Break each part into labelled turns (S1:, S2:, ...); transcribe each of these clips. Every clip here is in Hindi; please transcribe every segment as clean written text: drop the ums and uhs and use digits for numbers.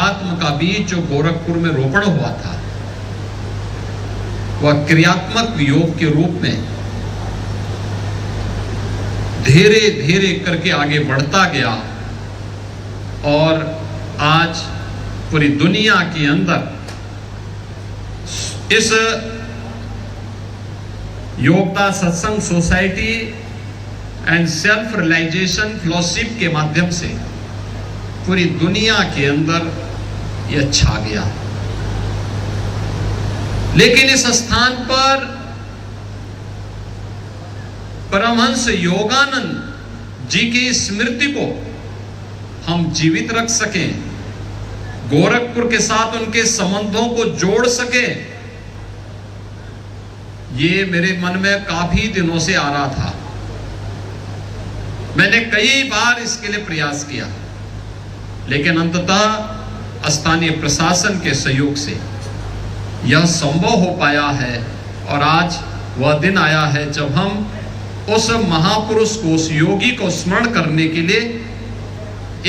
S1: अध्यात्म का बीज जो गोरखपुर में रोपण हुआ था, वह क्रियात्मक योग के रूप में धीरे धीरे करके आगे बढ़ता गया और आज पूरी दुनिया के अंदर इस Yogoda Satsanga society and self realization fellowship के माध्यम से पूरी दुनिया के अंदर यह छा गया। लेकिन इस स्थान पर परमहंस योगानंद जी की स्मृति को हम जीवित रख सकें, गोरखपुर के साथ उनके संबंधों को जोड़ सकें, ये मेरे मन में काफी दिनों से आ रहा था। मैंने कई बार इसके लिए प्रयास किया, लेकिन अंततः स्थानीय प्रशासन के सहयोग से यह संभव हो पाया है और आज वह दिन आया है जब हम उस महापुरुष को, उस योगी को स्मरण करने के लिए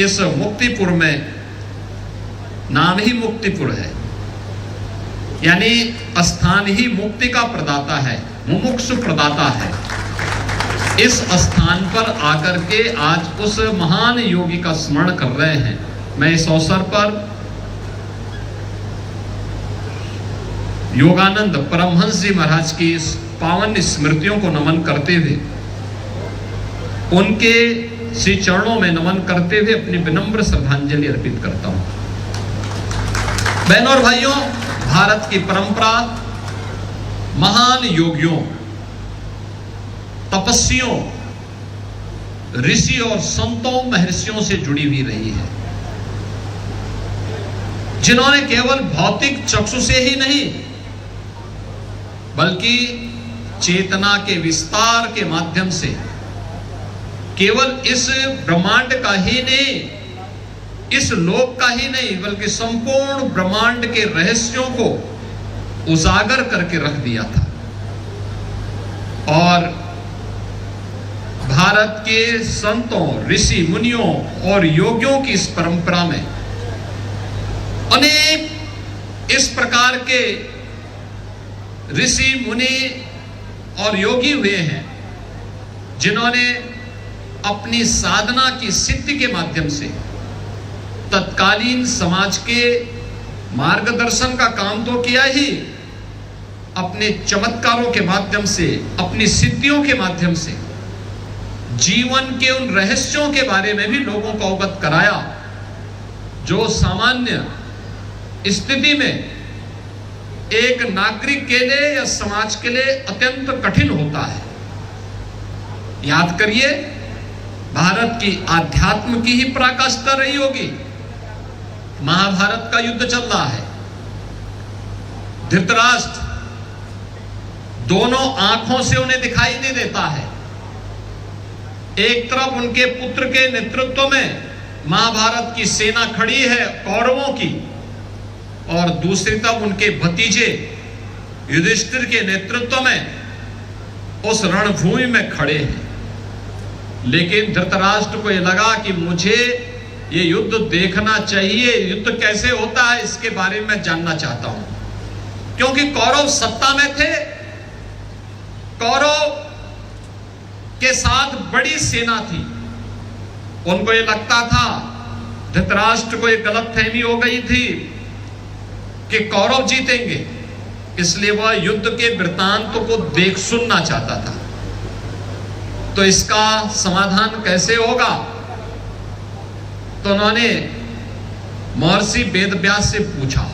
S1: इस मुक्तिपुर में, नाम ही मुक्तिपुर है, यानी स्थान ही मुक्ति का प्रदाता है, मुमुक्षु प्रदाता है, इस स्थान पर आकर के आज उस महान योगी का स्मरण कर रहे हैं। मैं इस अवसर पर योगानंद परमहंस जी महाराज की इस पावन स्मृतियों को नमन करते हुए, उनके श्री चरणों में नमन करते हुए अपनी विनम्र श्रद्धांजलि अर्पित करता हूं। बहनों और भाइयों, भारत की परंपरा महान योगियों, तपस्वियों, ऋषि और संतों, महर्षियों से जुड़ी हुई रही है, जिन्होंने केवल भौतिक चक्षु से ही नहीं बल्कि चेतना के विस्तार के माध्यम से केवल इस ब्रह्मांड का ही नहीं, इस लोक का ही नहीं, बल्कि संपूर्ण ब्रह्मांड के रहस्यों को उजागर करके रख दिया था। और भारत के संतों, ऋषि मुनियों और योगियों की इस परंपरा में अनेक इस प्रकार के ऋषि मुनि और योगी हुए हैं, जिन्होंने अपनी साधना की सिद्धि के माध्यम से तत्कालीन समाज के मार्गदर्शन का काम तो किया ही, अपने चमत्कारों के माध्यम से, अपनी सिद्धियों के माध्यम से जीवन के उन रहस्यों के बारे में भी लोगों को अवगत कराया, जो सामान्य स्थिति में एक नागरिक के लिए या समाज के लिए अत्यंत कठिन होता है। याद करिए, भारत की आध्यात्म की ही पराकाष्ठा रही होगी। महाभारत का युद्ध चल रहा है, धृतराष्ट्र दोनों आंखों से उन्हें दिखाई नहीं देता है। एक तरफ उनके पुत्र के नेतृत्व में महाभारत की सेना खड़ी है कौरवों की, और दूसरी तरफ उनके भतीजे युधिष्ठिर के नेतृत्व में उस रणभूमि में खड़े हैं। लेकिन धृतराष्ट्र को यह लगा कि मुझे ये युद्ध देखना चाहिए, युद्ध कैसे होता है इसके बारे में जानना चाहता हूं, क्योंकि कौरव सत्ता में थे, कौरव के साथ बड़ी सेना थी। उनको ये लगता था, धृतराष्ट्र को एक गलतफहमी हो गई थी कि कौरव जीतेंगे, इसलिए वह युद्ध के वृत्तांत को देख सुनना चाहता था। तो इसका समाधान कैसे होगा? तो उन्होंने महर्षि वेदव्यास से पूछा।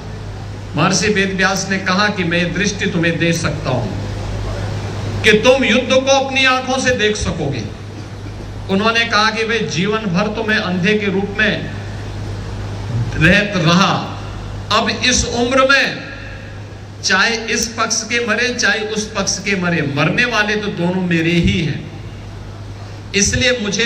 S1: महर्षि वेदव्यास ने कहा कि मैं दृष्टि तुम्हें दे सकता हूं कि तुम युद्ध को अपनी आंखों से देख सकोगे। उन्होंने कहा कि भाई जीवन भर तो मैं अंधे के रूप में रहा, अब इस उम्र में चाहे इस पक्ष के मरे चाहे उस पक्ष के मरे, मरने वाले तो दोनों मेरे ही हैं, इसलिए मुझे